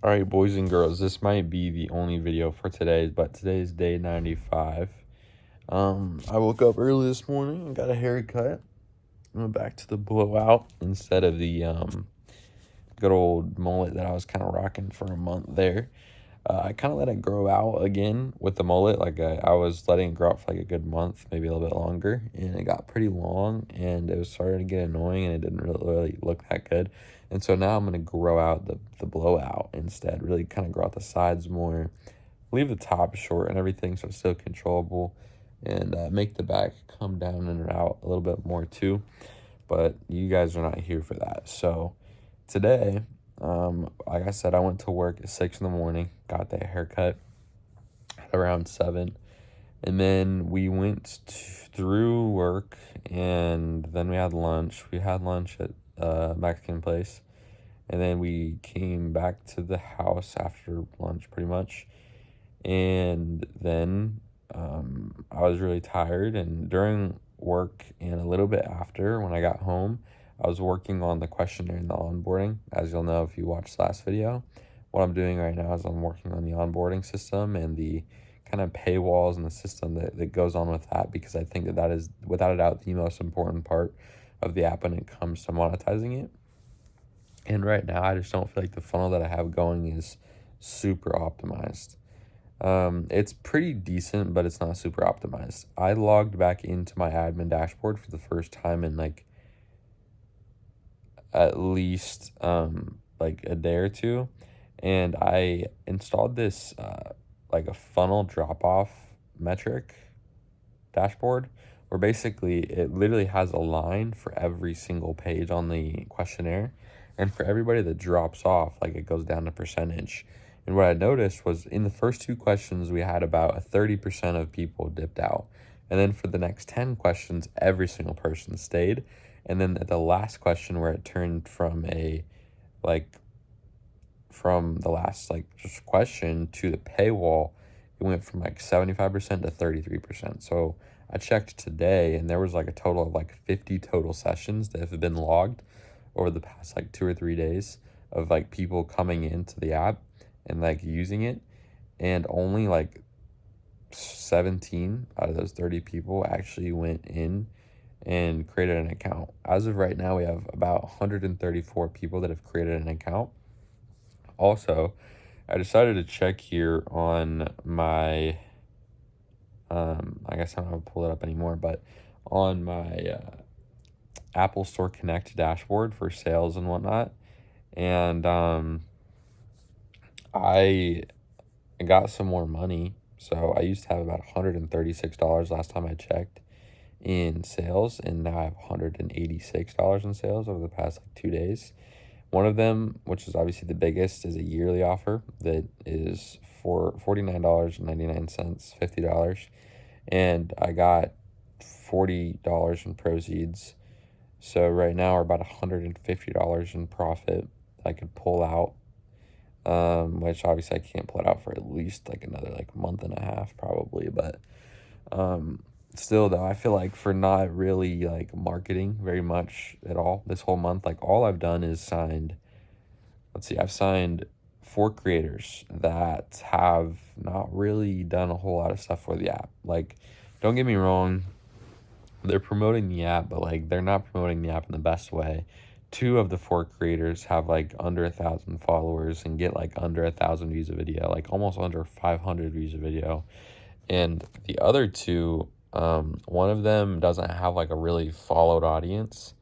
All right, boys and girls, this might be the only video for today, but today is day 95. I woke up early this morning and got a haircut. I went back to the blowout instead of the good old mullet that I was kind of rocking for a month there. I kind of let it grow out again with the mullet. I was letting it grow out for like a good month, maybe a little bit longer, and it got pretty long, and it was starting to get annoying, and it didn't really look that good. And so now I'm gonna grow out the blowout instead. Really kind of grow out the sides more, leave the top short and everything, so it's still controllable, and make the back come down and out a little bit more too. But you guys are not here for that, so today, like I said, I went to work at 6 in the morning, got that haircut at around 7, and then we went through work, and then we had lunch. We had lunch at Mexican place, and then we came back to the house after lunch, pretty much. And then I was really tired, and during work and a little bit after, when I got home, I was working on the questionnaire and the onboarding. As you'll know if you watched the last video, what I'm doing right now is I'm working on the onboarding system and the kind of paywalls and the system that goes on with that, because I think that is, without a doubt, the most important part of the app when it comes to monetizing it. And right now, I just don't feel like the funnel that I have going is super optimized. It's pretty decent, but it's not super optimized. I logged back into my admin dashboard for the first time in like at least like a day or two, and I installed this like a funnel drop off metric dashboard, where basically it literally has a line for every single page on the questionnaire, and for everybody that drops off, like it goes down to percentage. And what I noticed was in the first two questions, we had about a 30% of people dipped out. And then for the next 10 questions, every single person stayed. And then at the last question, where it turned from from the last just question to the paywall, it went from like 75% to 33%. So I checked today, and there was like a total of like 50 total sessions that have been logged over the past like 2 or 3 days of like people coming into the app and like using it, and only like 17 out of those 30 people actually went in and created an account. As of right now, we have about 134 people that have created an account. Also, I decided to check here on my I guess I'm not gonna pull it up anymore, but on my Apple Store Connect dashboard for sales and whatnot, and I got some more money. So I used to have about $136 last time I checked in sales, and now I have $186 in sales over the past like 2 days. One of them, which is obviously the biggest, is a yearly offer that is for $49.99, $50, and I got $40 in proceeds. So right now we're about $150 in profit I could pull out, which obviously I can't pull it out for at least like another like month and a half probably, but still though, I feel like for not really like marketing very much at all this whole month, like all I've done is I've signed 4 creators that have not really done a whole lot of stuff for the app. Like, don't get me wrong, they're promoting the app, but like they're not promoting the app in the best way. 2 of the 4 creators have like under 1,000 followers and get like under 1,000 views a video, like almost under 500 views a video. And the other 2, one of them doesn't have like a really followed audience,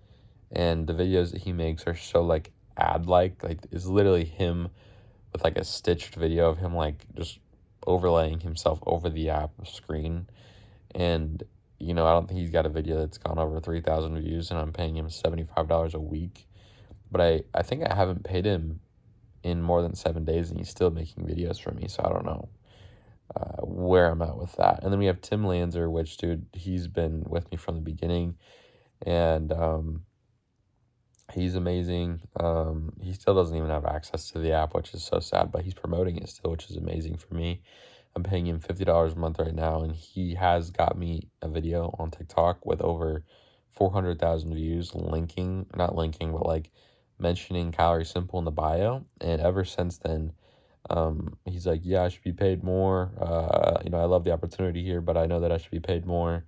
and the videos that he makes are so like ad like it's literally him with like a stitched video of him like just overlaying himself over the app screen. And I don't think he's got a video that's gone over 3,000 views, and I'm paying him $75 a week. But I think I haven't paid him in more than 7 days, and he's still making videos for me, so I don't know where I'm at with that. And then we have Tim Lanzer, which, dude, he's been with me from the beginning, and he's amazing. He still doesn't even have access to the app, which is so sad, but he's promoting it still, which is amazing for me. I'm paying him $50 a month right now, and he has got me a video on TikTok with over 400,000 views, not linking, but like mentioning Calorie Simple in the bio. And ever since then, He's like, yeah, I should be paid more. I love the opportunity here, but I know that I should be paid more.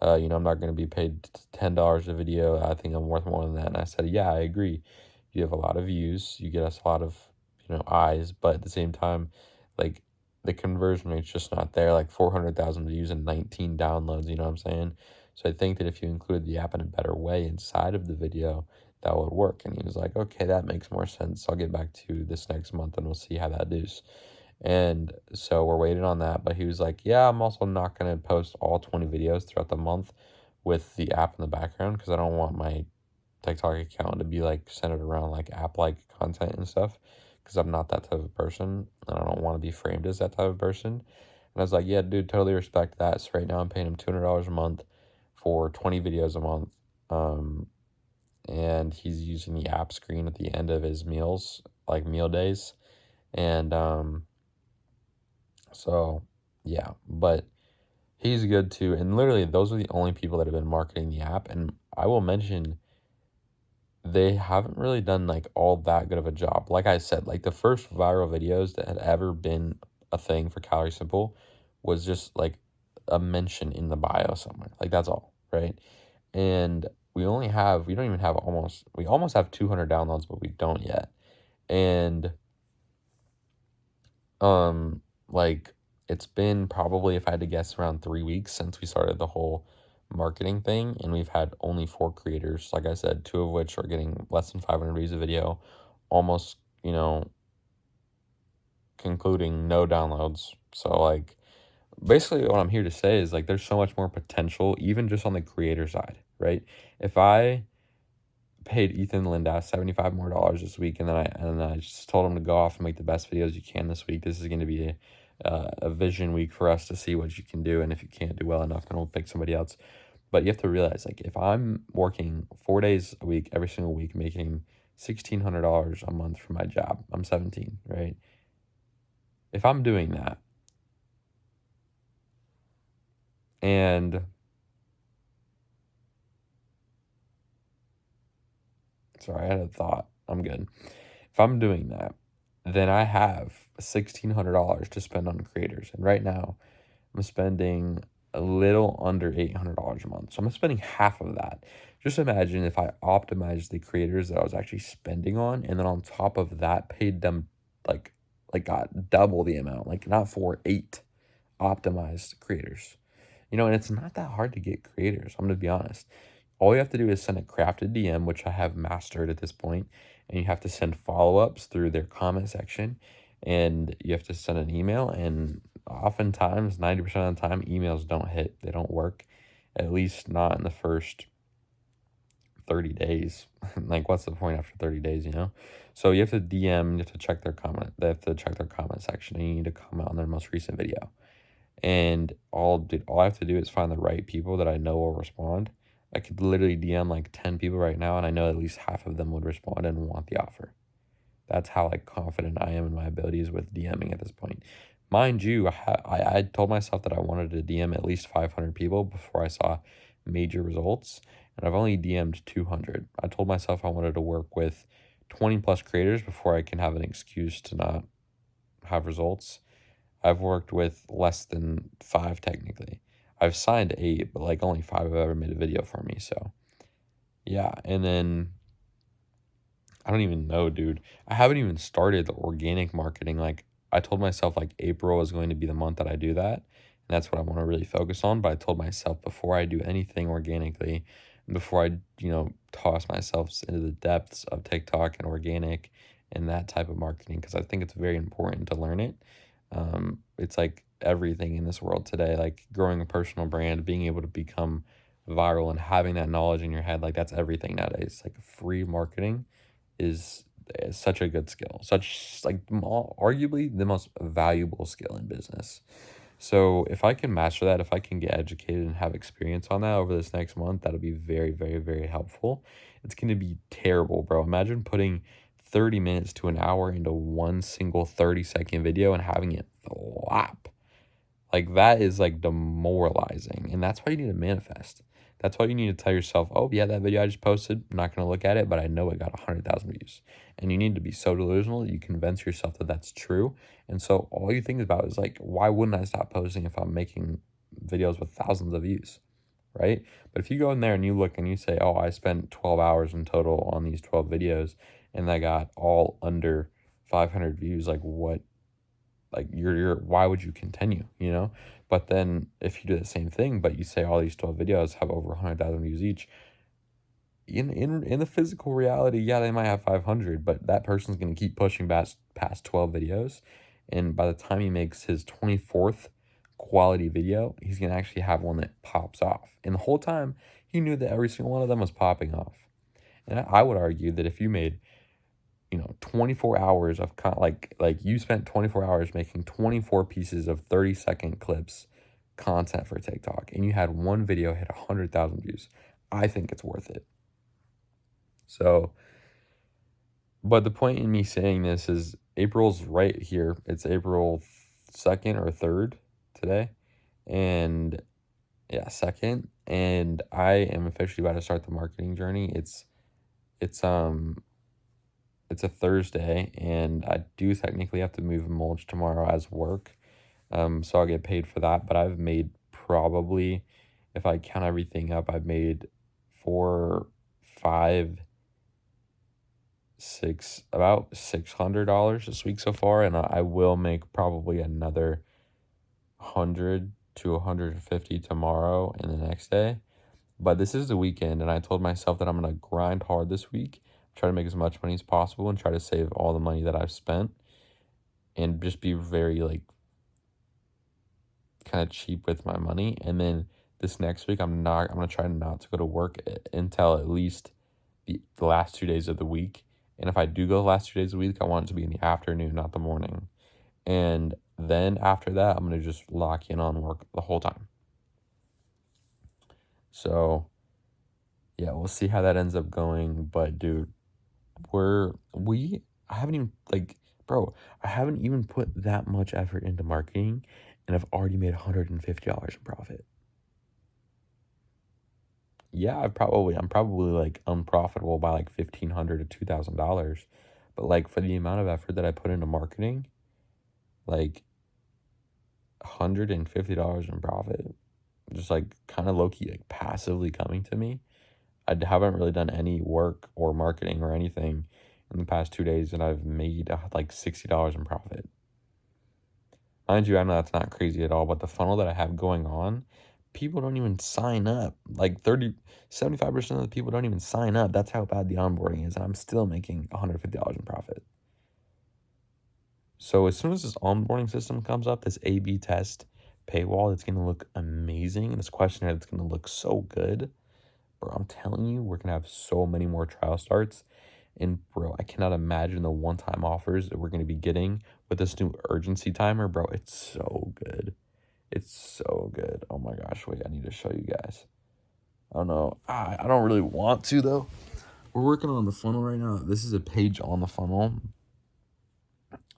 I'm not going to be paid $10 a video. I think I'm worth more than that. And I said, yeah, I agree. You have a lot of views. You get us a lot of, eyes. But at the same time, like the conversion rate's just not there. Like 400,000 views and 19 downloads. You know what I'm saying? So I think that if you include the app in a better way inside of the video, that would work. And he was like, okay, that makes more sense. I'll get back to this next month and we'll see how that does. And so we're waiting on that. But he was like, yeah, I'm also not going to post all 20 videos throughout the month with the app in the background because I don't want my TikTok account to be like centered around like app like content and stuff because I'm not that type of person and I don't want to be framed as that type of person. And I was like, yeah, dude, totally respect that. So right now I'm paying him $200 a month for 20 videos a month. And he's using the app screen at the end of his meals, like meal days. And so yeah, but he's good too. And literally those are the only people that have been marketing the app. And I will mention they haven't really done like all that good of a job. Like I said, like the first viral videos that had ever been a thing for Calorie Simple was just like a mention in the bio somewhere. Like that's all, right? And we almost have 200 downloads, but we don't yet. And um like it's been probably, if I had to guess, around 3 weeks since we started the whole marketing thing, and we've had only 4 creators, like I said, two of which are getting less than 500 views a video, almost, concluding no downloads. So like basically what I'm here to say is like there's so much more potential even just on the creator side, right? If I paid Ethan Lindas $75 more this week, and then I just told him to go off and make the best videos you can this week. This is going to be a vision week for us to see what you can do, and if you can't do well enough, then we'll pick somebody else. But you have to realize, like, if I'm working 4 days a week, every single week, making $1,600 a month for my job, I'm 17, right? If I'm doing that, and sorry, I had a thought. I'm good. If I'm doing that, then I have $1,600 to spend on creators. And right now, I'm spending a little under $800 a month. So I'm spending half of that. Just imagine if I optimized the creators that I was actually spending on, and then on top of that, paid them like got double the amount, like not for 8 optimized creators. And it's not that hard to get creators. I'm gonna be honest. All you have to do is send a crafted DM, which I have mastered at this point, and you have to send follow-ups through their comment section, and you have to send an email, and oftentimes, 90% of the time, emails don't hit. They don't work, at least not in the first 30 days. Like, what's the point after 30 days, So you have to DM, you have to check their comment. They have to check their comment section, and you need to comment on their most recent video. And all I have to do is find the right people that I know will respond. I could literally DM like 10 people right now, and I know at least half of them would respond and want the offer. That's how like confident I am in my abilities with DMing at this point. Mind you, I told myself that I wanted to DM at least 500 people before I saw major results, and I've only DM'd 200. I told myself I wanted to work with 20 plus creators before I can have an excuse to not have results. I've worked with less than 5 technically. I've signed 8, but like only 5 have ever made a video for me. So yeah, and then I don't even know, dude. I haven't even started the organic marketing. Like I told myself like April is going to be the month that I do that. And that's what I want to really focus on. But I told myself before I do anything organically, and before I, toss myself into the depths of TikTok and organic and that type of marketing, because I think it's very important to learn it. It's like everything in this world today, like growing a personal brand, being able to become viral and having that knowledge in your head, like that's everything nowadays. Like free marketing is such a good skill, such like arguably the most valuable skill in business. So if I can master that, if I can get educated and have experience on that over this next month, that'll be very, very, very helpful. It's going to be terrible, bro. Imagine putting 30 minutes to an hour into one single 30-second video and having it flop. Like that is like demoralizing. And that's why you need to manifest. That's all you need to tell yourself. Oh yeah, that video I just posted, I'm not going to look at it, but I know it got 100,000 views. And you need to be so delusional that you convince yourself that that's true. And so all you think about is like, why wouldn't I stop posting if I'm making videos with thousands of views, right? But if you go in there and you look and you say, oh, I spent 12 hours in total on these 12 videos and I got all under 500 views, like what, like you're why would you continue, you know? But then if you do the same thing, but you say all these 12 videos have over 100,000 views each, in the physical reality, yeah, they might have 500, but that person's going to keep pushing past 12 videos. And by the time he makes his 24th quality video, he's going to actually have one that pops off. And the whole time, he knew that every single one of them was popping off. And I would argue that if you made, 24 hours of like you spent 24 hours making 24 pieces of 30-second clips content for TikTok, and you had one video hit 100,000 views, I think it's worth it. So, but the point in me saying this is April's right here. It's April 2nd or 3rd today. And yeah, 2nd. And I am officially about to start the marketing journey. It's a Thursday, and I do technically have to move mulch tomorrow as work. So I'll get paid for that. But I've made probably, if I count everything up, I've made four, five, about $600 this week so far, and I will make probably another 100 to 150 tomorrow and the next day. But this is the weekend, and I told myself that I'm gonna grind hard this week, try to make as much money as possible, and try to save all the money that I've spent, and just be very like kind of cheap with my money. And then this next week, I'm gonna try not to go to work until at least the last 2 days of the week. And if I do go the last 2 days of the week, I want it to be in the afternoon, not the morning. And then after that, I'm going to just lock in on work the whole time. So, yeah, we'll see how that ends up going. But, dude, I haven't even, like, bro, I haven't even put that much effort into marketing, and I've already made $150 in profit. Yeah, I'm probably like unprofitable by like $1,500 to $2,000. But like for the amount of effort that I put into marketing, like $150 in profit, just like kind of low key, like passively coming to me. I haven't really done any work or marketing or anything in the past 2 days, and I've made like $60 in profit. Mind you, I know that's not crazy at all, but the funnel that I have going on, people don't even sign up. Like 75% of the people don't even sign up. That's how bad the onboarding is. And I'm still making $150 in profit. So as soon as this onboarding system comes up, this A/B test paywall, it's going to look amazing. And this questionnaire, it's going to look so good. Bro, I'm telling you, we're going to have so many more trial starts. And bro, I cannot imagine the one-time offers that we're going to be getting with this new urgency timer. Bro, it's so good. It's so good. Oh my gosh, wait, I need to show you guys. I don't know. I don't really want to, though. We're working on the funnel right now. This is a page on the funnel.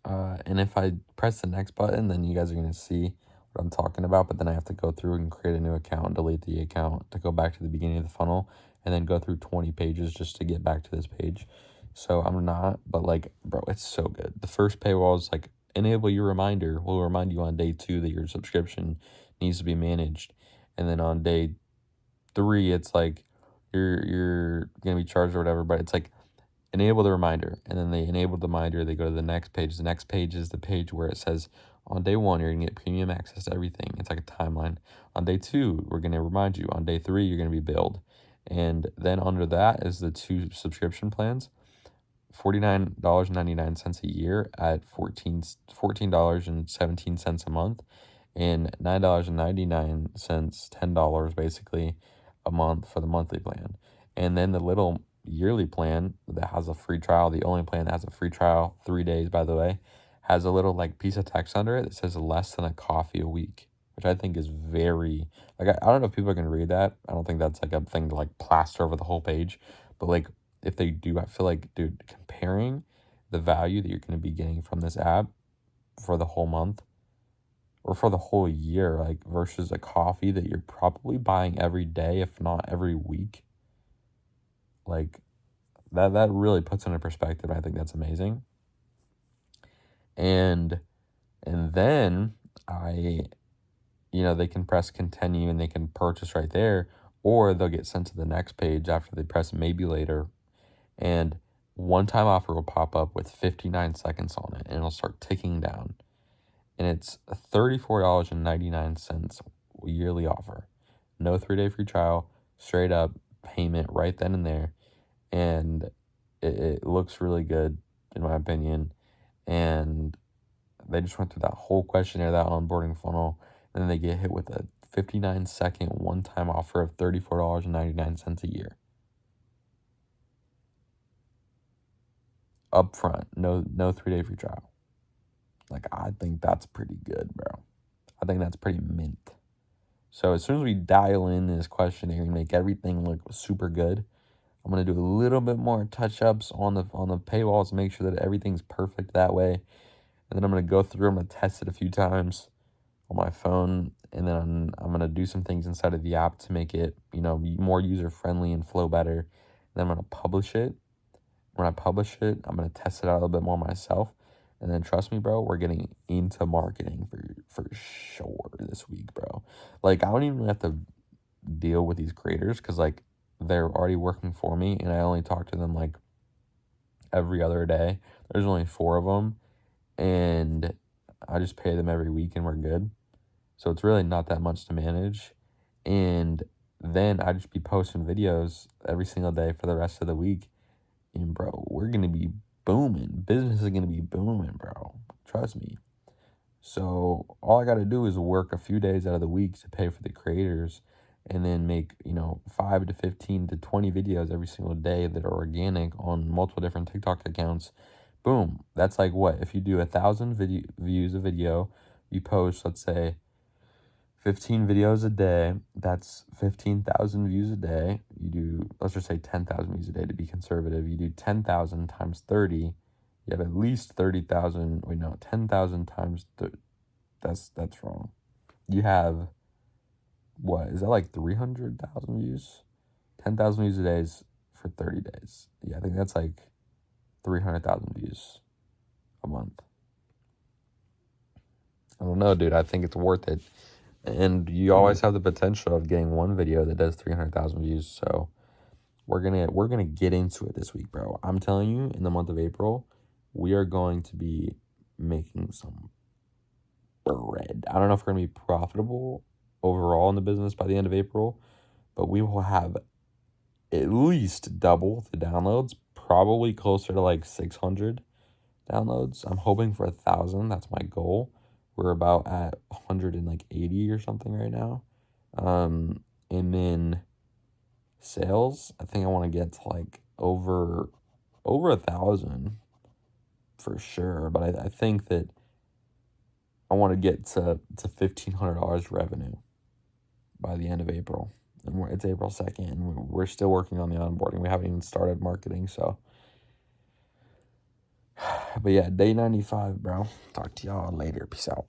And if I press the next button, then you guys are going to see what I'm talking about. But then I have to go through and create a new account, delete the account to go back to the beginning of the funnel, and then go through 20 pages just to get back to this page. So I'm not, but like, bro, it's so good. The first paywall is like, enable your reminder. We'll remind you on day 2 that your subscription needs to be managed. And then on day 3, it's like you're gonna be charged or whatever, but it's like enable the reminder. And then they enable the reminder, they go to the next page. The next page is the page where it says on day 1 you're gonna get premium access to everything. It's like a timeline. On day 2, we're gonna remind you. On day 3, you're gonna be billed. And then under that is the 2 subscription plans. $49.99 a year at $14.17 a month, and $9.99, $10 basically a month for the monthly plan. And then the little yearly plan that has a free trial, the only plan that has a free trial, 3 days by the way, has a little like piece of text under it that says less than a coffee a week, which I think is very, like, I don't know if people can read that. I don't think that's like a thing to like plaster over the whole page, but like if they do, I feel like, dude, comparing the value that you're going to be getting from this app for the whole month or for the whole year, like versus a coffee that you're probably buying every day, if not every week. Like that really puts into perspective. I think that's amazing. And then they can press continue and they can purchase right there, or they'll get sent to the next page after they press maybe later, and one time offer will pop up with 59 seconds on it, and it'll start ticking down. And it's $34.99 yearly offer. No 3-day free trial, straight up payment right then and there. And it looks really good, in my opinion. And they just went through that whole questionnaire, that onboarding funnel, and then they get hit with a 59-second one-time offer of $34.99 a year. Upfront, no 3-day free trial. Like, I think that's pretty good, bro. I think that's pretty mint. So as soon as we dial in this questionnaire and make everything look super good, I'm gonna do a little bit more touch-ups on the paywalls to make sure that everything's perfect that way. And then I'm gonna go through, I'm gonna test it a few times on my phone, and then I'm gonna do some things inside of the app to make it, more user-friendly and flow better. And then I'm gonna publish it. When I publish it, I'm gonna test it out a little bit more myself. And then trust me, bro, we're getting into marketing for sure this week, bro. Like, I don't even have to deal with these creators because, like, they're already working for me, and I only talk to them, like, every other day. There's only 4 of them, and I just pay them every week, and we're good. So it's really not that much to manage. And then I just be posting videos every single day for the rest of the week. And, bro, we're going to be booming. Business is going to be booming, bro. Trust me. So all I got to do is work a few days out of the week to pay for the creators, and then make, 5 to 15 to 20 videos every single day that are organic on multiple different TikTok accounts. Boom. That's like what? If you do 1,000 views a video, you post, let's say, 15 videos a day, that's 15,000 views a day. You do, let's just say 10,000 views a day to be conservative. You do 10,000 times 30, you have at least 30,000. Wait, no, 10,000 times, that's wrong. You have, what, is that like 300,000 views? 10,000 views a day is for 30 days. Yeah, I think that's like 300,000 views a month. I don't know, dude. I think it's worth it. And you always have the potential of getting one video that does 300,000 views. So we're gonna get into it this week, bro. I'm telling you, in the month of April, we are going to be making some bread. I don't know if we're gonna be profitable overall in the business by the end of April, but we will have at least double the downloads, probably closer to like 600 downloads. I'm hoping for 1,000. That's my goal. We're about at 180 or something right now. And then sales, I think I want to get to like over 1,000 for sure. But I think that I want to get to $1,500 revenue by the end of April. And it's April 2nd, and we're still working on the onboarding. We haven't even started marketing, so. But yeah, day 95, bro. Talk to y'all later. Peace out.